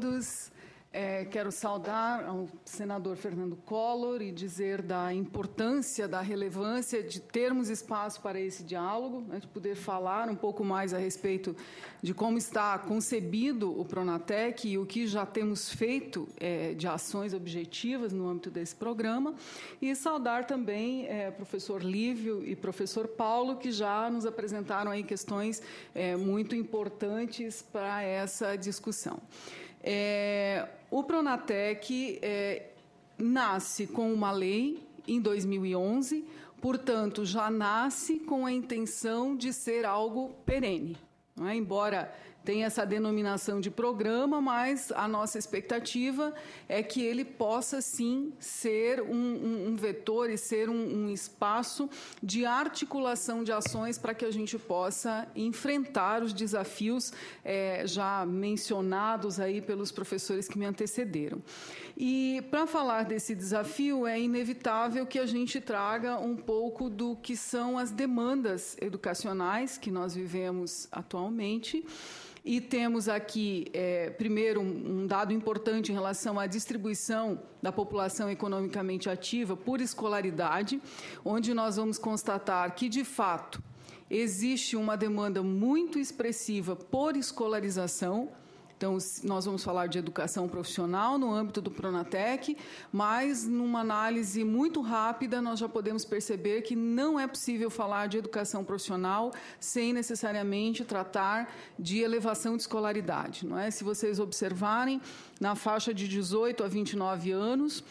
todos. Quero saudar ao senador Fernando Collor e dizer da importância, da relevância de termos espaço para esse diálogo, né, de poder falar um pouco mais a respeito de como está concebido o Pronatec e o que já temos feito de ações objetivas no âmbito desse programa, e saudar também professor Lívio e professor Paulo, que já nos apresentaram aí questões muito importantes para essa discussão. O Pronatec nasce com uma lei em 2011, portanto, já nasce com a intenção de ser algo perene. Não é? Embora tenha essa denominação de programa, mas a nossa expectativa é que ele possa, sim, ser um vetor e ser um espaço de articulação de ações para que a gente possa enfrentar os desafios já mencionados aí pelos professores que me antecederam. E, para falar desse desafio, é inevitável que a gente traga um pouco do que são as demandas educacionais que nós vivemos atualmente. E temos aqui, primeiro, um dado importante em relação à distribuição da população economicamente ativa por escolaridade, onde nós vamos constatar que, de fato, existe uma demanda muito expressiva por escolarização. Então, nós vamos falar de educação profissional no âmbito do Pronatec, mas, numa análise muito rápida, nós já podemos perceber que não é possível falar de educação profissional sem necessariamente tratar de elevação de escolaridade. Não é? Se vocês observarem, na faixa de 18 a 29 anos,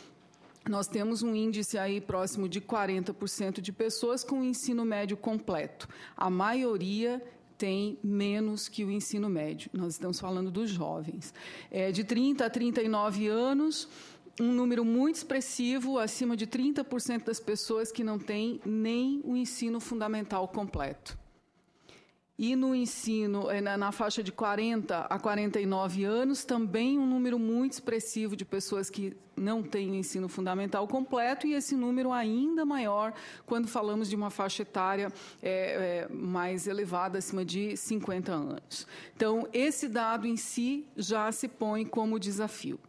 nós temos um índice aí próximo de 40% de pessoas com ensino médio completo. A maioria tem menos que o ensino médio. Nós estamos falando dos jovens. De 30 a 39 anos, um número muito expressivo, acima de 30% das pessoas que não têm nem o ensino fundamental completo. E no ensino, na faixa de 40 a 49 anos, também um número muito expressivo de pessoas que não têm o ensino fundamental completo, e esse número ainda maior quando falamos de uma faixa etária mais elevada, acima de 50 anos. Então, esse dado em si já se põe como desafio.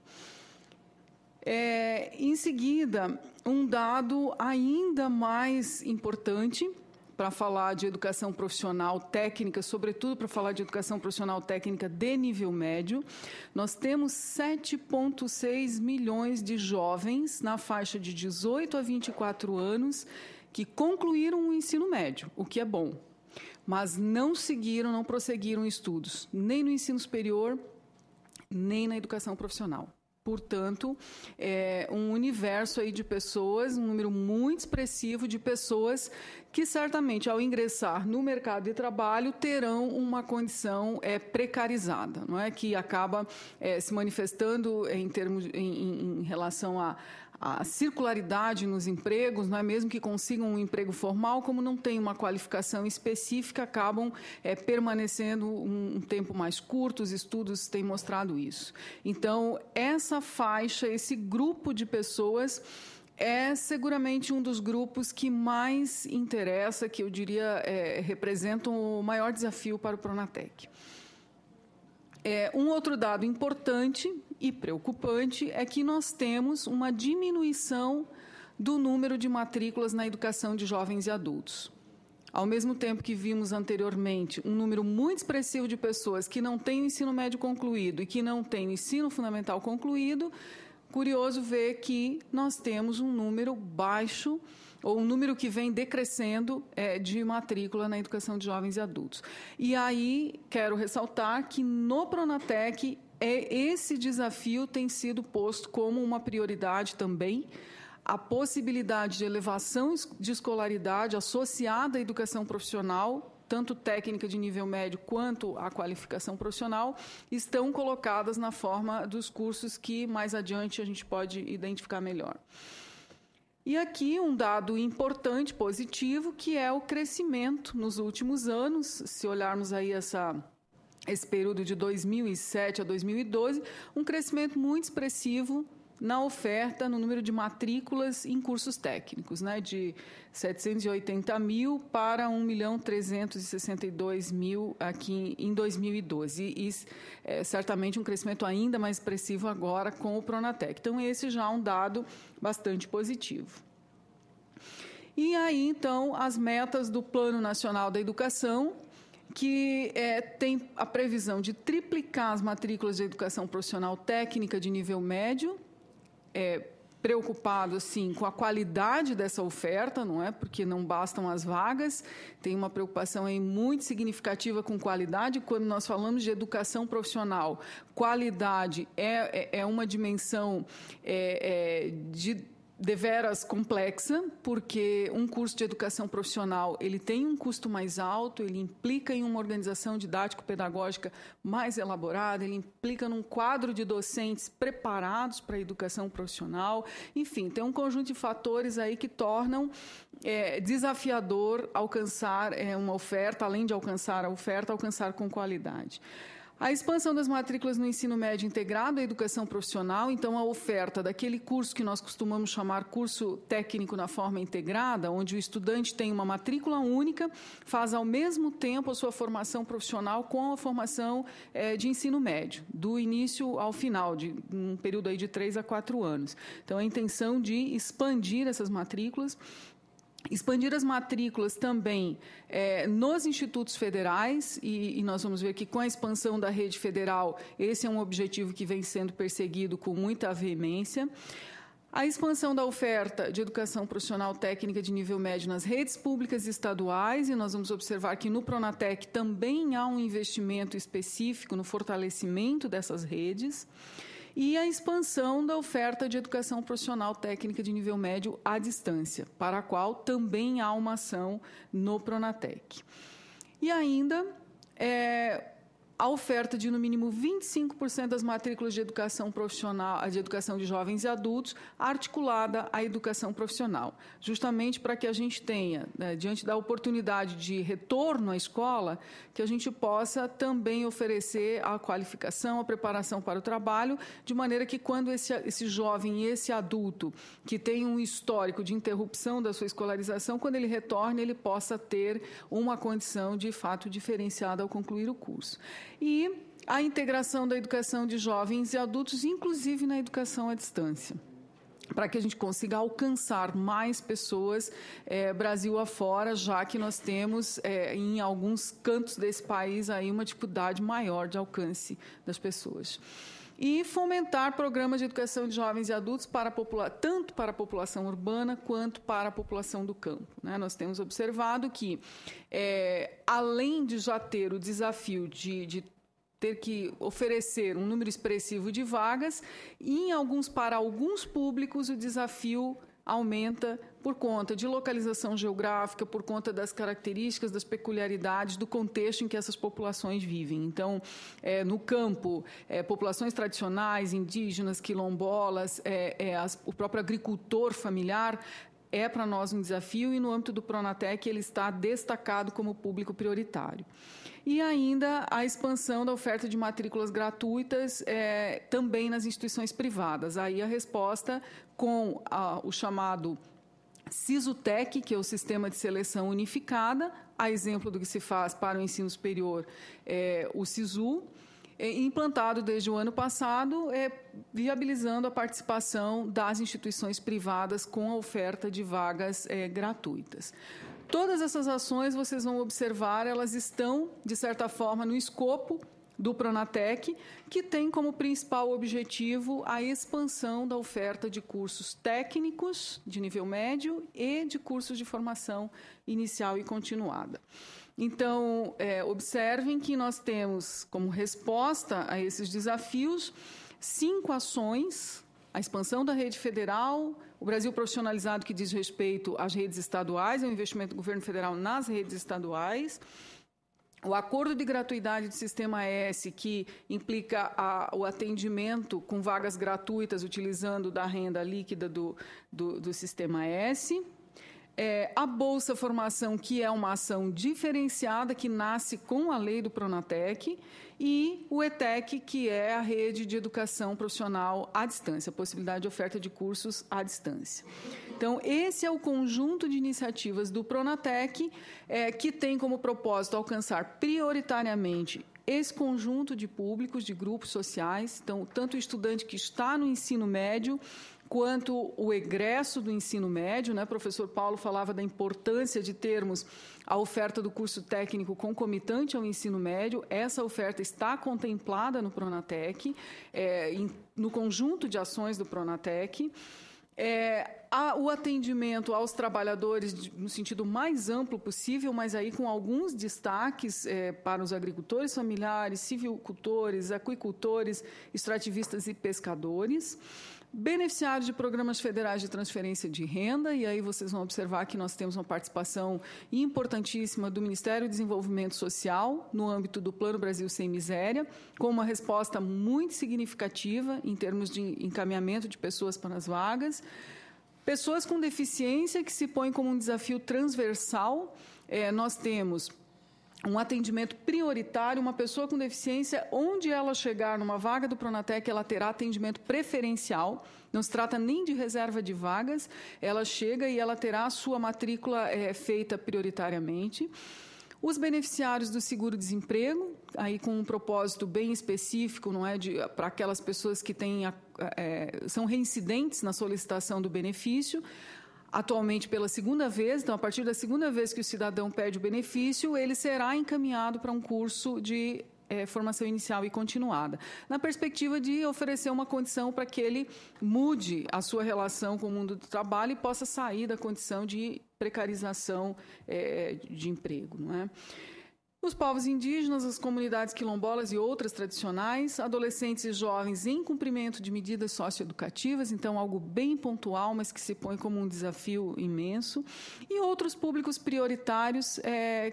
Em seguida, um dado ainda mais importante, para falar de educação profissional técnica, sobretudo para falar de educação profissional técnica de nível médio, nós temos 7,6 milhões de jovens na faixa de 18 a 24 anos que concluíram o ensino médio, o que é bom, mas não prosseguiram estudos, nem no ensino superior, nem na educação profissional. Portanto, um universo aí de pessoas, um número muito expressivo de pessoas que certamente, ao ingressar no mercado de trabalho, terão uma condição precarizada, não é? Que acaba se manifestando em relação à circularidade nos empregos, não é? Mesmo que consigam um emprego formal, como não tem uma qualificação específica, acabam permanecendo um tempo mais curto, os estudos têm mostrado isso. Então, essa faixa, esse grupo de pessoas é seguramente um dos grupos que mais interessa, que eu diria representam o maior desafio para o Pronatec. Um outro dado importante e preocupante é que nós temos uma diminuição do número de matrículas na educação de jovens e adultos. Ao mesmo tempo que vimos anteriormente um número muito expressivo de pessoas que não têm o ensino médio concluído e que não têm o ensino fundamental concluído, curioso ver que nós temos um número baixo, ou um número que vem decrescendo de matrícula na educação de jovens e adultos. E aí, quero ressaltar que no Pronatec, esse desafio tem sido posto como uma prioridade também, a possibilidade de elevação de escolaridade associada à educação profissional, tanto técnica de nível médio quanto a qualificação profissional, estão colocadas na forma dos cursos que mais adiante a gente pode identificar melhor. E aqui um dado importante, positivo, que é o crescimento nos últimos anos. Se olharmos aí esse período de 2007 a 2012, um crescimento muito expressivo na oferta, no número de matrículas em cursos técnicos, né, de 780 mil para 1.362.000 aqui em 2012. E certamente um crescimento ainda mais expressivo agora com o Pronatec. Então, esse já é um dado bastante positivo. E aí, então, as metas do Plano Nacional da Educação, que tem a previsão de triplicar as matrículas de educação profissional técnica de nível médio, preocupado, assim, com a qualidade dessa oferta, não é? Porque não bastam as vagas, tem uma preocupação aí muito significativa com qualidade. Quando nós falamos de educação profissional, qualidade é uma dimensão deveras complexa, porque um curso de educação profissional ele tem um custo mais alto, ele implica em uma organização didático-pedagógica mais elaborada, ele implica num quadro de docentes preparados para a educação profissional. Enfim, tem um conjunto de fatores aí que tornam desafiador alcançar uma oferta, além de alcançar a oferta, alcançar com qualidade. A expansão das matrículas no ensino médio integrado à educação profissional, então a oferta daquele curso que nós costumamos chamar curso técnico na forma integrada, onde o estudante tem uma matrícula única, faz ao mesmo tempo a sua formação profissional com a formação de ensino médio, do início ao final, de um período aí de 3 a 4 anos. Então, a intenção de expandir essas matrículas. Expandir as matrículas também nos institutos federais, e nós vamos ver que com a expansão da rede federal, esse é um objetivo que vem sendo perseguido com muita veemência. A expansão da oferta de educação profissional técnica de nível médio nas redes públicas estaduais, e nós vamos observar que no Pronatec também há um investimento específico no fortalecimento dessas redes. E a expansão da oferta de educação profissional técnica de nível médio à distância, para a qual também há uma ação no Pronatec. E ainda a oferta de, no mínimo, 25% das matrículas de educação profissional, de educação de jovens e adultos, articulada à educação profissional, justamente para que a gente tenha, diante da oportunidade de retorno à escola, que a gente possa também oferecer a qualificação, a preparação para o trabalho, de maneira que quando esse jovem e esse adulto, que tem um histórico de interrupção da sua escolarização, quando ele retorne, ele possa ter uma condição, de fato, diferenciada ao concluir o curso. E a integração da educação de jovens e adultos, inclusive na educação à distância, para que a gente consiga alcançar mais pessoas Brasil afora, já que nós temos, em alguns cantos desse país, aí uma dificuldade maior de alcance das pessoas. E fomentar programas de educação de jovens e adultos tanto para a população urbana quanto para a população do campo, né? Nós temos observado que, além de já ter o desafio de ter que oferecer um número expressivo de vagas, para alguns públicos o desafio aumenta por conta de localização geográfica, por conta das características, das peculiaridades do contexto em que essas populações vivem. Então, no campo, populações tradicionais, indígenas, quilombolas, o próprio agricultor familiar é para nós um desafio, e no âmbito do Pronatec ele está destacado como público prioritário. E ainda a expansão da oferta de matrículas gratuitas também nas instituições privadas. Aí a resposta com o chamado SISUTEC, que é o Sistema de Seleção Unificada, a exemplo do que se faz para o ensino superior, o SISU, implantado desde o ano passado, viabilizando a participação das instituições privadas com a oferta de vagas gratuitas. Todas essas ações, vocês vão observar, elas estão, de certa forma, no escopo do Pronatec, que tem como principal objetivo a expansão da oferta de cursos técnicos de nível médio e de cursos de formação inicial e continuada. Então, observem que nós temos, como resposta a esses desafios, 5 ações: a expansão da rede federal, o Brasil profissionalizado, que diz respeito às redes estaduais, é um investimento do governo federal nas redes estaduais, o acordo de gratuidade do Sistema S, que implica o atendimento com vagas gratuitas utilizando da renda líquida do Sistema S, A Bolsa Formação, que é uma ação diferenciada, que nasce com a lei do Pronatec, e o ETEC, que é a rede de educação profissional à distância, a possibilidade de oferta de cursos à distância. Então, esse é o conjunto de iniciativas do Pronatec, que tem como propósito alcançar prioritariamente esse conjunto de públicos, de grupos sociais, então, tanto o estudante que está no ensino médio, quanto o egresso do ensino médio, né? O professor Paulo falava da importância de termos a oferta do curso técnico concomitante ao ensino médio. Essa oferta está contemplada no Pronatec, no conjunto de ações do Pronatec. O atendimento aos trabalhadores no sentido mais amplo possível, mas aí com alguns destaques para os agricultores familiares, silvicultores, aquicultores, extrativistas e pescadores. Beneficiários de programas federais de transferência de renda, e aí vocês vão observar que nós temos uma participação importantíssima do Ministério do Desenvolvimento Social no âmbito do Plano Brasil Sem Miséria, com uma resposta muito significativa em termos de encaminhamento de pessoas para as vagas. Pessoas com deficiência, que se põem como um desafio transversal. Nós temos um atendimento prioritário, uma pessoa com deficiência, onde ela chegar numa vaga do Pronatec, ela terá atendimento preferencial, não se trata nem de reserva de vagas, ela chega e ela terá a sua matrícula feita prioritariamente. Os beneficiários do seguro-desemprego, aí com um propósito bem específico, não é, para aquelas pessoas que são reincidentes na solicitação do benefício, atualmente pela segunda vez. Então, a partir da segunda vez que o cidadão pede o benefício, ele será encaminhado para um curso de formação inicial e continuada, na perspectiva de oferecer uma condição para que ele mude a sua relação com o mundo do trabalho e possa sair da condição de precarização de emprego, não é? Os povos indígenas, as comunidades quilombolas e outras tradicionais, adolescentes e jovens em cumprimento de medidas socioeducativas, então algo bem pontual, mas que se põe como um desafio imenso, e outros públicos prioritários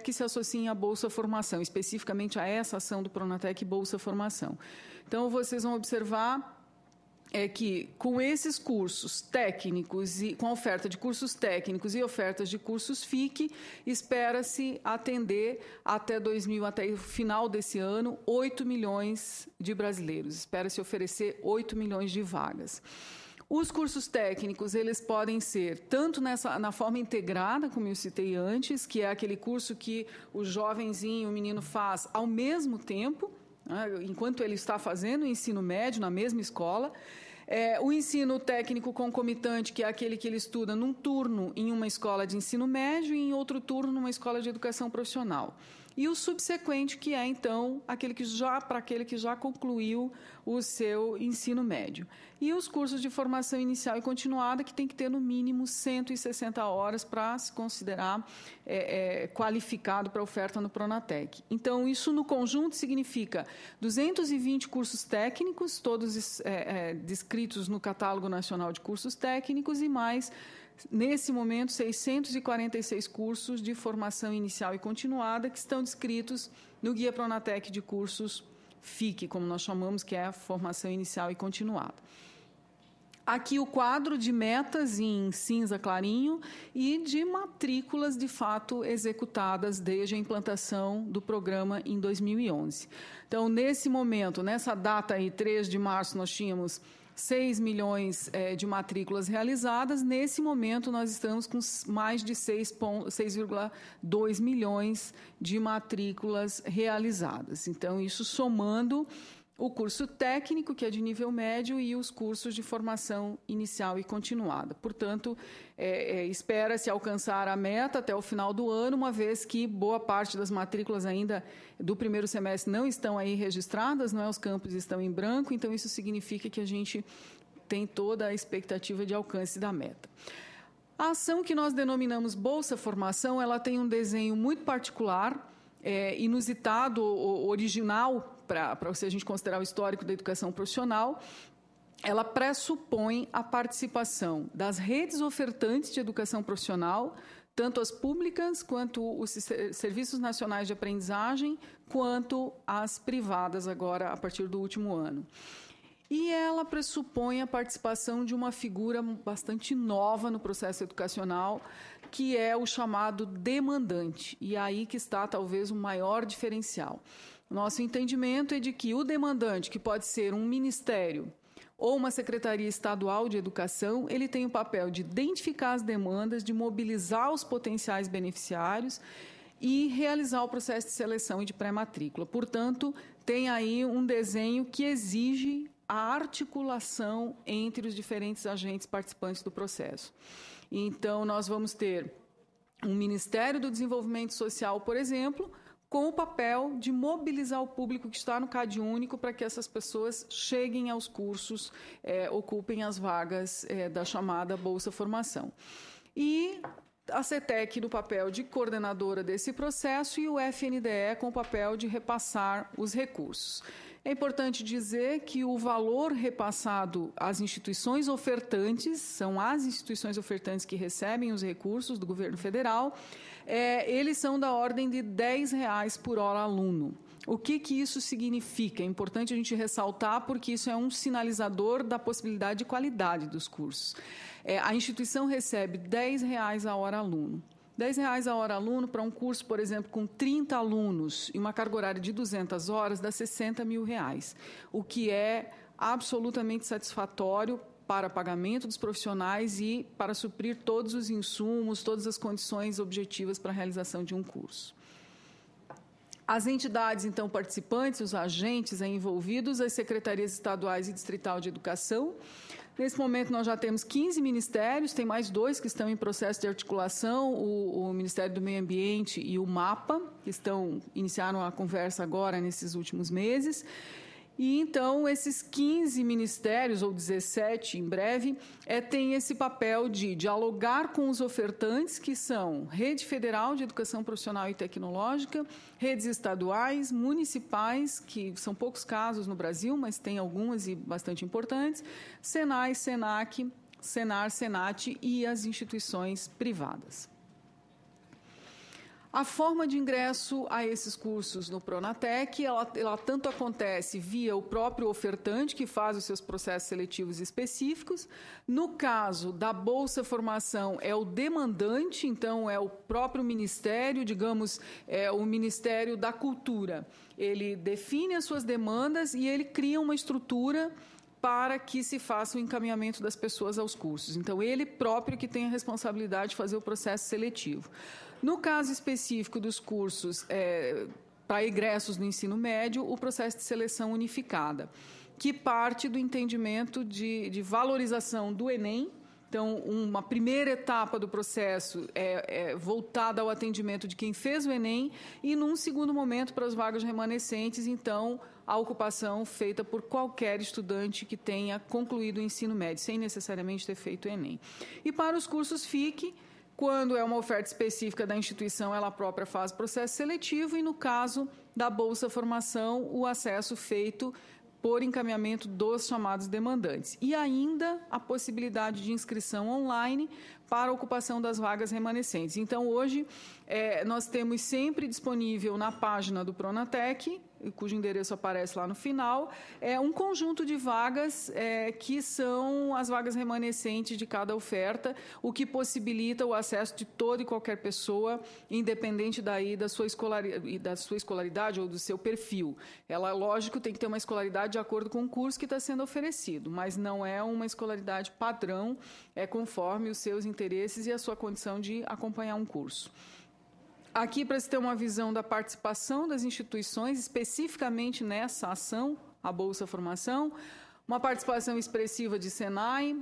que se associam à Bolsa Formação, especificamente a essa ação do Pronatec Bolsa Formação. Então, vocês vão observar que, com esses cursos técnicos e com a oferta de cursos técnicos e ofertas de cursos FIC, espera-se atender até o final desse ano 8 milhões de brasileiros. Espera-se oferecer 8 milhões de vagas. Os cursos técnicos, eles podem ser tanto na forma integrada, como eu citei antes, que é aquele curso que o jovenzinho, o menino faz ao mesmo tempo, enquanto ele está fazendo o ensino médio na mesma escola. O ensino técnico concomitante, que é aquele que ele estuda num turno em uma escola de ensino médio e em outro turno numa escola de educação profissional. E o subsequente, que é, então, para aquele que já concluiu o seu ensino médio. E os cursos de formação inicial e continuada, que tem que ter, no mínimo, 160 horas para se considerar qualificado para oferta no Pronatec. Então, isso, no conjunto, significa 220 cursos técnicos, todos descritos no Catálogo Nacional de Cursos Técnicos, e mais, nesse momento, 646 cursos de formação inicial e continuada que estão descritos no Guia Pronatec de Cursos FIC, como nós chamamos, que é a formação inicial e continuada. Aqui o quadro de metas em cinza clarinho e de matrículas, de fato, executadas desde a implantação do programa em 2011. Então, nesse momento, nessa data aí, 3 de março, nós tínhamos 6 milhões de matrículas realizadas. Nesse momento, nós estamos com mais de 6,2 milhões de matrículas realizadas. Então, isso somando o curso técnico, que é de nível médio, e os cursos de formação inicial e continuada. Portanto, espera-se alcançar a meta até o final do ano, uma vez que boa parte das matrículas ainda do primeiro semestre não estão aí registradas, não é? Os campos estão em branco, então isso significa que a gente tem toda a expectativa de alcance da meta. A ação que nós denominamos Bolsa Formação, ela tem um desenho muito particular, inusitado, original, se a gente considerar o histórico da educação profissional. Ela pressupõe a participação das redes ofertantes de educação profissional, tanto as públicas, quanto os serviços nacionais de aprendizagem, quanto as privadas, agora, a partir do último ano. E ela pressupõe a participação de uma figura bastante nova no processo educacional, que é o chamado demandante. E aí que está, talvez, o maior diferencial. Nosso entendimento é de que o demandante, que pode ser um ministério ou uma secretaria estadual de educação, ele tem o papel de identificar as demandas, de mobilizar os potenciais beneficiários e realizar o processo de seleção e de pré-matrícula. Portanto, tem aí um desenho que exige a articulação entre os diferentes agentes participantes do processo. Então, nós vamos ter um Ministério do Desenvolvimento Social, por exemplo, com o papel de mobilizar o público que está no CAD único para que essas pessoas cheguem aos cursos, ocupem as vagas da chamada Bolsa Formação. E a CETEC no papel de coordenadora desse processo e o FNDE com o papel de repassar os recursos. É importante dizer que o valor repassado às instituições ofertantes, são as instituições ofertantes que recebem os recursos do governo federal, eles são da ordem de R$10 por hora aluno. O que isso significa? É importante a gente ressaltar, porque isso é um sinalizador da possibilidade de qualidade dos cursos. A instituição recebe R$10 a hora aluno. R$10 a hora aluno para um curso, por exemplo, com 30 alunos e uma carga horária de 200 horas, dá R$60 mil, o que é absolutamente satisfatório para pagamento dos profissionais e para suprir todos os insumos, todas as condições objetivas para a realização de um curso. As entidades, então, participantes, os agentes envolvidos, as secretarias estaduais e distrital de educação. Nesse momento, nós já temos 15 ministérios, tem mais 2 que estão em processo de articulação, o Ministério do Meio Ambiente e o MAPA, que iniciaram a conversa agora, nesses últimos meses. E, então, esses 15 ministérios, ou 17 em breve, têm esse papel de dialogar com os ofertantes, que são Rede Federal de Educação Profissional e Tecnológica, redes estaduais, municipais, que são poucos casos no Brasil, mas tem algumas e bastante importantes, Senai, Senac, Senar, Senat e as instituições privadas. A forma de ingresso a esses cursos no Pronatec, ela tanto acontece via o próprio ofertante, que faz os seus processos seletivos específicos. No caso da Bolsa Formação, é o demandante, então é o próprio Ministério, digamos, o Ministério da Cultura. Ele define as suas demandas e ele cria uma estrutura para que se faça o encaminhamento das pessoas aos cursos. Então, ele próprio que tem a responsabilidade de fazer o processo seletivo. No caso específico dos cursos para egressos no ensino médio, o processo de seleção unificada, que parte do entendimento de valorização do Enem. Então, uma primeira etapa do processo é voltada ao atendimento de quem fez o Enem e, num segundo momento, para as vagas remanescentes, então, a ocupação feita por qualquer estudante que tenha concluído o ensino médio, sem necessariamente ter feito o Enem. E para os cursos FIC, quando é uma oferta específica da instituição, ela própria faz o processo seletivo e, no caso da Bolsa Formação, o acesso feito por encaminhamento dos chamados demandantes. E ainda a possibilidade de inscrição online para a ocupação das vagas remanescentes. Então, hoje, nós temos sempre disponível na página do Pronatec, cujo endereço aparece lá no final, um conjunto de vagas que são as vagas remanescentes de cada oferta, o que possibilita o acesso de toda e qualquer pessoa, independente daí da sua escolaridade ou do seu perfil. Ela, lógico, tem que ter uma escolaridade de acordo com o curso que está sendo oferecido, mas não é uma escolaridade padrão, conforme os seus interesses e a sua condição de acompanhar um curso. Aqui, para se ter uma visão da participação das instituições, especificamente nessa ação, a Bolsa Formação, uma participação expressiva de Senai,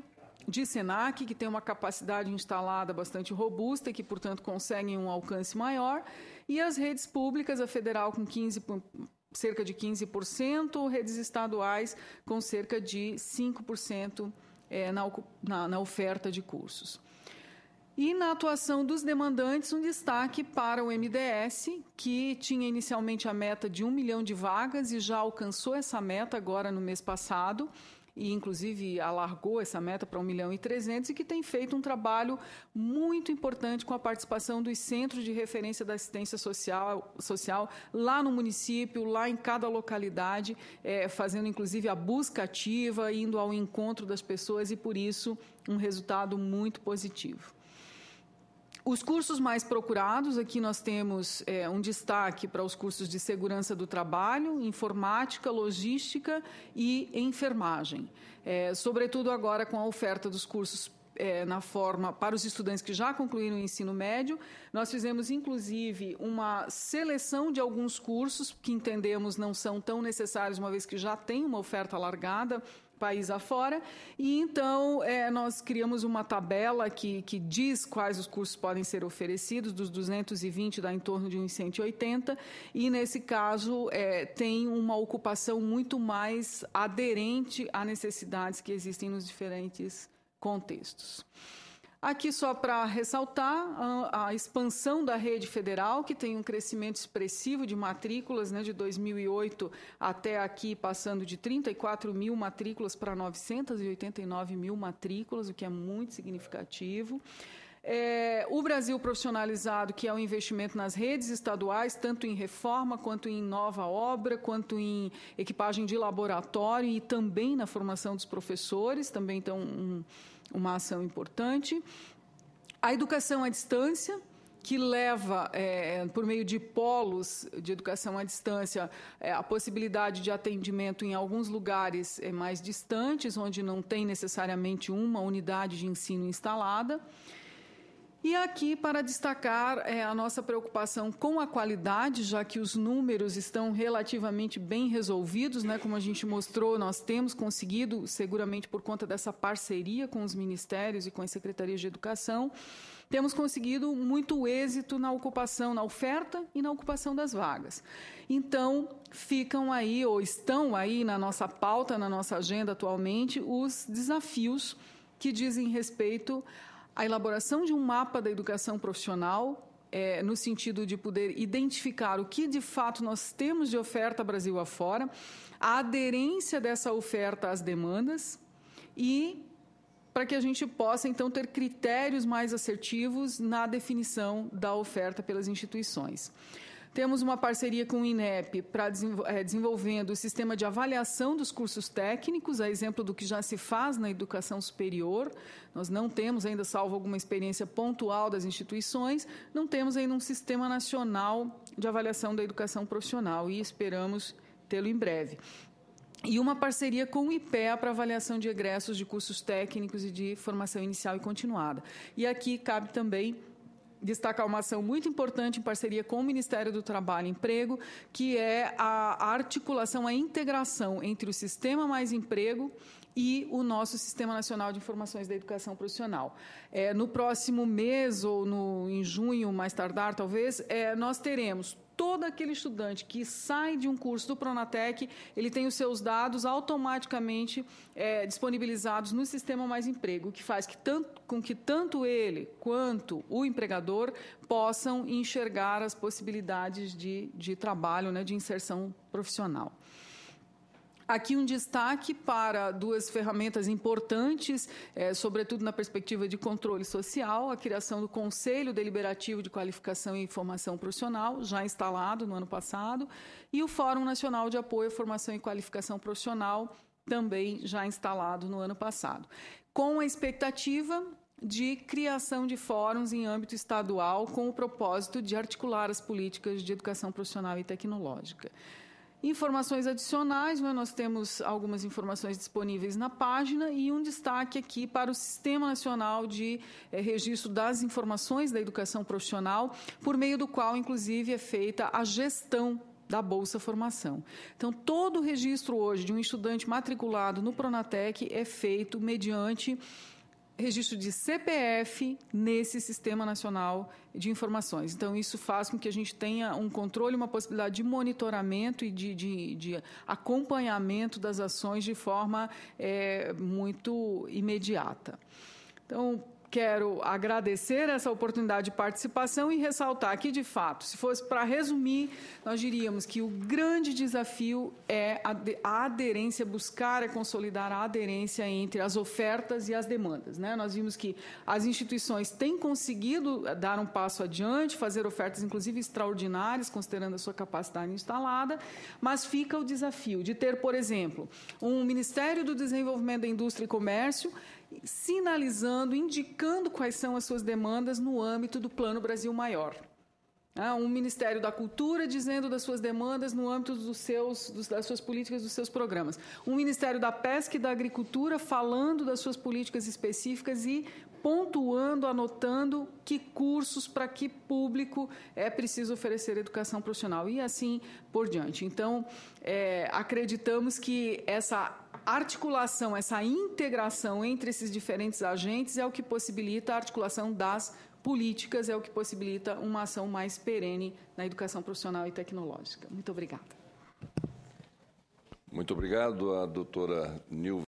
de Senac, que tem uma capacidade instalada bastante robusta e que, portanto, conseguem um alcance maior, e as redes públicas, a federal com cerca de 15%, redes estaduais com cerca de 5% na oferta de cursos. E na atuação dos demandantes, um destaque para o MDS, que tinha inicialmente a meta de 1 milhão de vagas e já alcançou essa meta agora no mês passado. e inclusive alargou essa meta para 1.300.000 e que tem feito um trabalho muito importante com a participação dos centros de referência da assistência social lá no município, lá em cada localidade, fazendo inclusive a busca ativa, indo ao encontro das pessoas e, por isso, um resultado muito positivo. Os cursos mais procurados, aqui nós temos um destaque para os cursos de segurança do trabalho, informática, logística e enfermagem. Sobretudo agora com a oferta dos cursos na forma para os estudantes que já concluíram o ensino médio, nós fizemos, inclusive, uma seleção de alguns cursos que entendemos não são tão necessários, uma vez que já tem uma oferta alargada, país afora, e então nós criamos uma tabela que diz quais os cursos podem ser oferecidos, dos 220 dá em torno de uns 180, e nesse caso tem uma ocupação muito mais aderente a necessidades que existem nos diferentes contextos. Aqui, só para ressaltar, a expansão da rede federal, que tem um crescimento expressivo de matrículas, de 2008 até aqui, passando de 34.000 matrículas para 989.000 matrículas, o que é muito significativo. O Brasil Profissionalizado, que é o investimento nas redes estaduais, tanto em reforma, quanto em nova obra, quanto em equipagem de laboratório e também na formação dos professores, também então uma ação importante. A educação à distância, que leva, por meio de polos de educação à distância, a possibilidade de atendimento em alguns lugares mais distantes, onde não tem necessariamente uma unidade de ensino instalada. E aqui, para destacar a nossa preocupação com a qualidade, já que os números estão relativamente bem resolvidos, como a gente mostrou, nós temos conseguido, seguramente por conta dessa parceria com os ministérios e com as secretarias de educação, temos conseguido muito êxito na ocupação, na oferta e na ocupação das vagas. Então, ficam aí, ou estão aí na nossa pauta, na nossa agenda atualmente, os desafios que dizem respeito a elaboração de um mapa da educação profissional, no sentido de poder identificar o que, de fato, nós temos de oferta Brasil afora, a aderência dessa oferta às demandas e para que a gente possa, então, ter critérios mais assertivos na definição da oferta pelas instituições. Temos uma parceria com o INEP para desenvolvendo o sistema de avaliação dos cursos técnicos, a exemplo do que já se faz na educação superior. Nós não temos ainda, salvo alguma experiência pontual das instituições, não temos ainda um sistema nacional de avaliação da educação profissional e esperamos tê-lo em breve. E uma parceria com o IPEA para avaliação de egressos de cursos técnicos e de formação inicial e continuada. E aqui cabe também destacar uma ação muito importante em parceria com o Ministério do Trabalho e Emprego, que é a articulação, a integração entre o Sistema Mais Emprego e o nosso Sistema Nacional de Informações da Educação Profissional. No próximo mês, ou em junho, mais tardar, talvez, nós teremos todo aquele estudante que sai de um curso do Pronatec, ele tem os seus dados automaticamente disponibilizados no Sistema Mais Emprego, o que faz com que tanto ele quanto o empregador possam enxergar as possibilidades de trabalho, de inserção profissional. Aqui um destaque para duas ferramentas importantes, sobretudo na perspectiva de controle social, a criação do Conselho Deliberativo de Qualificação e Formação Profissional, já instalado no ano passado, e o Fórum Nacional de Apoio à Formação e Qualificação Profissional, também já instalado no ano passado, com a expectativa de criação de fóruns em âmbito estadual com o propósito de articular as políticas de educação profissional e tecnológica. Informações adicionais, nós temos algumas informações disponíveis na página e um destaque aqui para o Sistema Nacional de Registro das Informações da Educação Profissional, por meio do qual, inclusive, é feita a gestão da Bolsa Formação. Então, todo o registro hoje de um estudante matriculado no Pronatec é feito mediante registro de CPF nesse Sistema Nacional de Informações. Então, isso faz com que a gente tenha um controle, uma possibilidade de monitoramento e de acompanhamento das ações de forma muito imediata. Então, quero agradecer essa oportunidade de participação e ressaltar que, de fato, se fosse para resumir, nós diríamos que o grande desafio é a aderência, buscar e consolidar a aderência entre as ofertas e as demandas, né? Nós vimos que as instituições têm conseguido dar um passo adiante, fazer ofertas, inclusive, extraordinárias, considerando a sua capacidade instalada, mas fica o desafio de ter, por exemplo, um Ministério do Desenvolvimento da Indústria e Comércio sinalizando, indicando quais são as suas demandas no âmbito do Plano Brasil Maior. Um Ministério da Cultura dizendo das suas demandas no âmbito das suas políticas, dos seus programas. Um Ministério da Pesca e da Agricultura falando das suas políticas específicas e pontuando, anotando que cursos, para que público é preciso oferecer educação profissional e assim por diante. Então, acreditamos que essa articulação, essa integração entre esses diferentes agentes é o que possibilita a articulação das políticas, é o que possibilita uma ação mais perene na educação profissional e tecnológica. Muito obrigada. Muito obrigado, a doutora Nilva.